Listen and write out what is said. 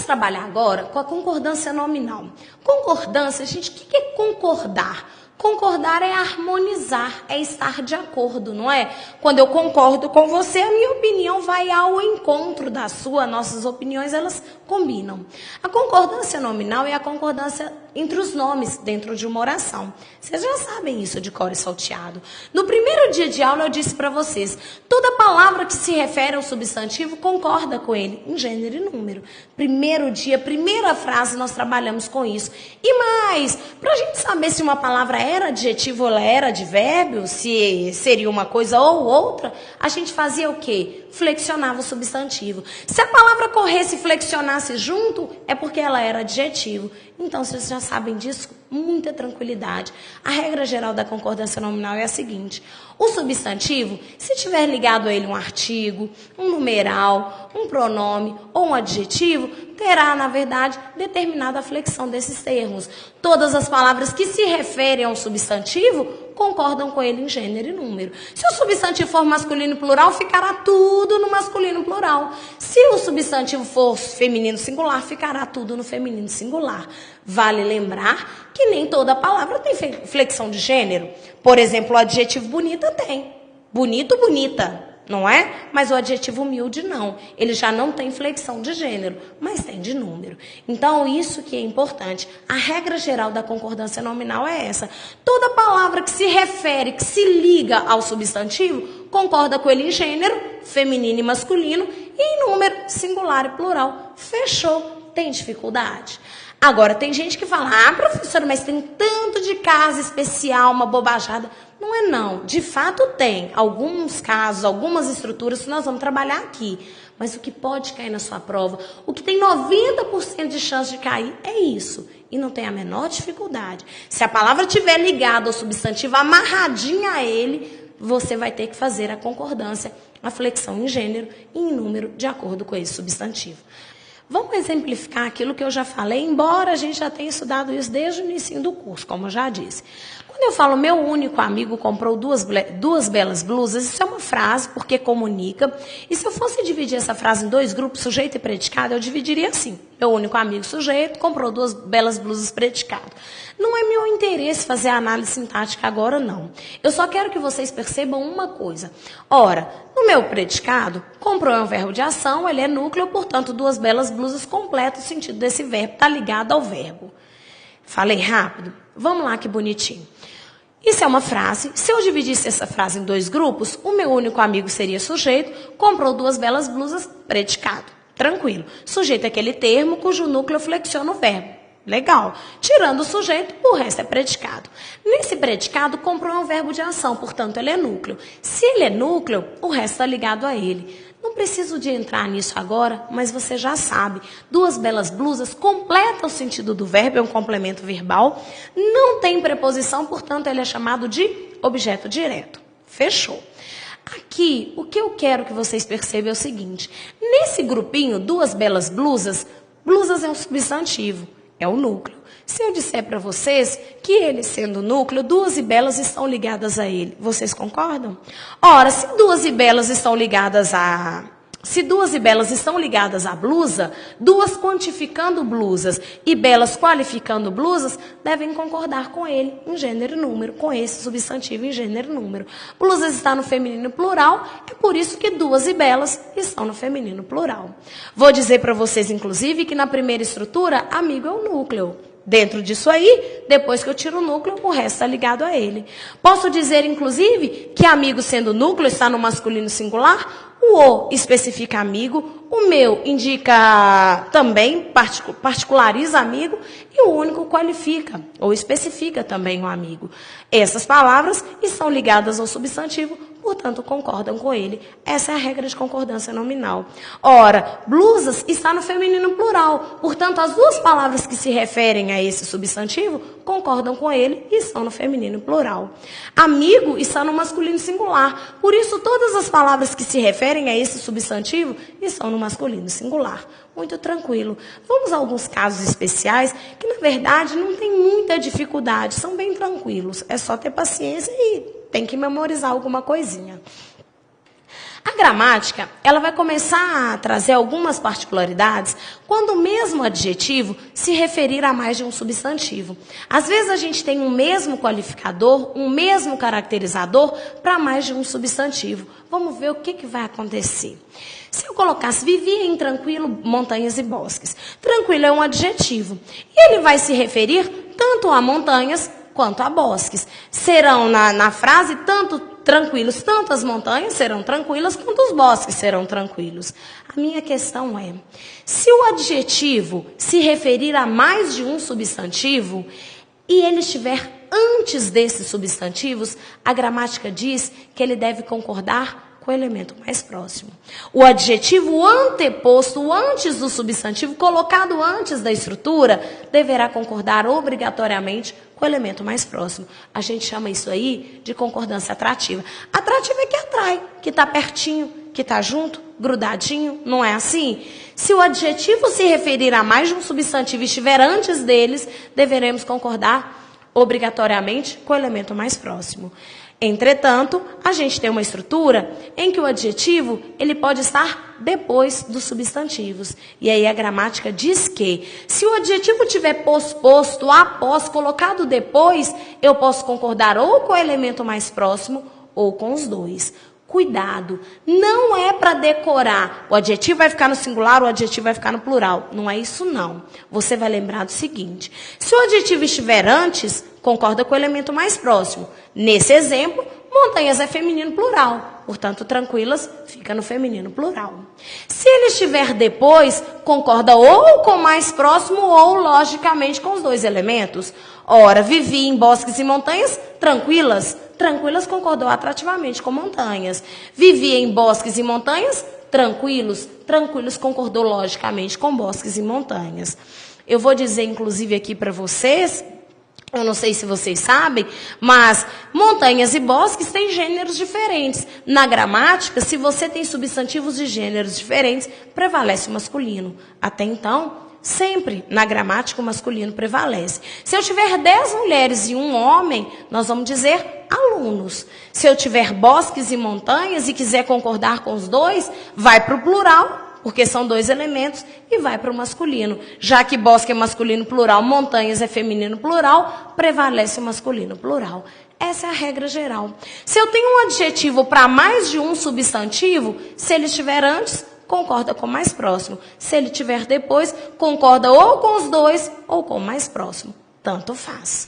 trabalhar agora com a concordância nominal. Concordância, gente, o que é concordar? Concordar é harmonizar, é estar de acordo, não é? Quando eu concordo com você, a minha opinião vai ao encontro da sua, nossas opiniões, elas combinam. A concordância nominal é a concordância entre os nomes dentro de uma oração. Vocês já sabem isso de cor e salteado. No primeiro dia de aula eu disse para vocês, toda palavra que se refere ao substantivo concorda com ele, em gênero e número. Primeiro dia, primeira frase, nós trabalhamos com isso. E mais, para a gente saber se uma palavra era adjetivo ou ela era advérbio, se seria uma coisa ou outra, a gente fazia o quê? Flexionava o substantivo. Se a palavra corresse e flexionasse junto, é porque ela era adjetivo. Então, vocês já sabem disso, muita tranquilidade. A regra geral da concordância nominal é a seguinte: o substantivo, se tiver ligado a ele um artigo, um numeral, um pronome ou um adjetivo, terá, na verdade, determinada a flexão desses termos. Todas as palavras que se referem ao substantivo concordam com ele em gênero e número. Se o substantivo for masculino plural, ficará tudo no masculino plural. Se o substantivo for feminino singular, ficará tudo no feminino singular. Vale lembrar que nem toda palavra tem flexão de gênero. Por exemplo, o adjetivo bonita tem. Bonito, bonita. Não é? Mas o adjetivo humilde não. Ele já não tem flexão de gênero, mas tem de número. Então, isso que é importante. A regra geral da concordância nominal é essa. Toda palavra que se refere, que se liga ao substantivo, concorda com ele em gênero, feminino e masculino, e em número, singular e plural. Fechou. Tem dificuldade? Agora, tem gente que fala, professora, mas tem tanto de caso especial, uma bobajada. Não é não. De fato tem alguns casos, algumas estruturas que nós vamos trabalhar aqui. Mas o que pode cair na sua prova, o que tem 90% de chance de cair, é isso. E não tem a menor dificuldade. Se a palavra estiver ligada ao substantivo, amarradinha a ele, você vai ter que fazer a concordância, a flexão em gênero e em número, de acordo com esse substantivo. Vamos exemplificar aquilo que eu já falei, embora a gente já tenha estudado isso desde o início do curso, como eu já disse. Quando eu falo, meu único amigo comprou duas belas blusas, isso é uma frase, porque comunica. E se eu fosse dividir essa frase em dois grupos, sujeito e predicado, eu dividiria assim. Meu único amigo sujeito comprou duas belas blusas predicado. Não é meu interesse fazer a análise sintática agora, não. Eu só quero que vocês percebam uma coisa. Ora, no meu predicado, comprou é um verbo de ação, ele é núcleo, portanto, duas belas blusas completa o sentido desse verbo, está ligado ao verbo. Falei rápido? Vamos lá, que bonitinho. Isso é uma frase. Se eu dividisse essa frase em dois grupos, o meu único amigo seria sujeito, comprou duas belas blusas, predicado. Tranquilo. Sujeito é aquele termo cujo núcleo flexiona o verbo. Legal. Tirando o sujeito, o resto é predicado. Nesse predicado, comprou é um verbo de ação, portanto, ele é núcleo. Se ele é núcleo, o resto está ligado a ele. Não preciso de entrar nisso agora, mas você já sabe. Duas belas blusas completa o sentido do verbo, é um complemento verbal. Não tem preposição, portanto, ele é chamado de objeto direto. Fechou. Aqui, o que eu quero que vocês percebam é o seguinte. Nesse grupinho, duas belas blusas, blusas é um substantivo, é o núcleo. Se eu disser para vocês que ele, sendo núcleo, duas e belas estão ligadas a ele, vocês concordam? Ora, se duas e belas estão ligadas a blusa, duas quantificando blusas e belas qualificando blusas, devem concordar com ele em gênero e número, com esse substantivo em gênero e número. Blusas está no feminino plural, é por isso que duas e belas estão no feminino plural. Vou dizer para vocês, inclusive, que na primeira estrutura, amigo é o núcleo. Dentro disso aí, depois que eu tiro o núcleo, o resto está ligado a ele. Posso dizer, inclusive, que amigo sendo núcleo está no masculino singular, o especifica amigo, o meu indica também, particulariza amigo, e o único qualifica, ou especifica também o amigo. Essas palavras estão ligadas ao substantivo, portanto, concordam com ele. Essa é a regra de concordância nominal. Ora, blusas está no feminino plural. Portanto, as duas palavras que se referem a esse substantivo concordam com ele e estão no feminino plural. Amigo está no masculino singular. Por isso, todas as palavras que se referem a esse substantivo estão no masculino singular. Muito tranquilo. Vamos a alguns casos especiais que, na verdade, não tem muita dificuldade. São bem tranquilos. É só ter paciência e tem que memorizar alguma coisinha. gramática, ela vai começar a trazer algumas particularidades quando o mesmo adjetivo se referir a mais de um substantivo. Às vezes a gente tem um mesmo qualificador, um mesmo caracterizador para mais de um substantivo. Vamos ver o que vai acontecer. Se eu colocasse vivia em tranquilo, montanhas e bosques. Tranquilo é um adjetivo. E ele vai se referir tanto a montanhas quanto a bosques. Serão na frase tanto tranquilos, tanto as montanhas serão tranquilas quanto os bosques serão tranquilos. A minha questão é, se o adjetivo se referir a mais de um substantivo e ele estiver antes desses substantivos, a gramática diz que ele deve concordar com o elemento mais próximo. O adjetivo anteposto antes do substantivo, colocado antes da estrutura, deverá concordar obrigatoriamente com o elemento mais próximo. A gente chama isso aí de concordância atrativa. Atrativa é que atrai, que está pertinho, que está junto, grudadinho, não é assim? Se o adjetivo se referir a mais de um substantivo e estiver antes deles, deveremos concordar obrigatoriamente com o elemento mais próximo. Entretanto, a gente tem uma estrutura em que o adjetivo ele pode estar depois dos substantivos. E aí a gramática diz que, se o adjetivo tiver posposto, após, colocado depois, eu posso concordar ou com o elemento mais próximo ou com os dois. Cuidado, não é para decorar. O adjetivo vai ficar no singular, o adjetivo vai ficar no plural. Não é isso, não. Você vai lembrar do seguinte. Se o adjetivo estiver antes, concorda com o elemento mais próximo. Nesse exemplo, montanhas é feminino plural. Portanto, tranquilas fica no feminino plural. Se ele estiver depois, concorda ou com o mais próximo ou, logicamente, com os dois elementos. Ora, vivi em bosques e montanhas tranquilas. Tranquilas concordou atrativamente com montanhas. Vivia em bosques e montanhas, tranquilos. Tranquilos concordou logicamente com bosques e montanhas. Eu vou dizer, inclusive, aqui para vocês, eu não sei se vocês sabem, mas montanhas e bosques têm gêneros diferentes. Na gramática, se você tem substantivos de gêneros diferentes, prevalece o masculino. Até então, sempre na gramática o masculino prevalece. Se eu tiver 10 mulheres e um homem, nós vamos dizer alunos. Se eu tiver bosques e montanhas e quiser concordar com os dois, vai para o plural, porque são dois elementos, e vai para o masculino. Já que bosque é masculino plural, montanhas é feminino plural, prevalece o masculino plural. Essa é a regra geral. Se eu tenho um adjetivo para mais de um substantivo, se ele estiver antes, concorda com o mais próximo. Se ele estiver depois, concorda ou com os dois ou com o mais próximo. Tanto faz.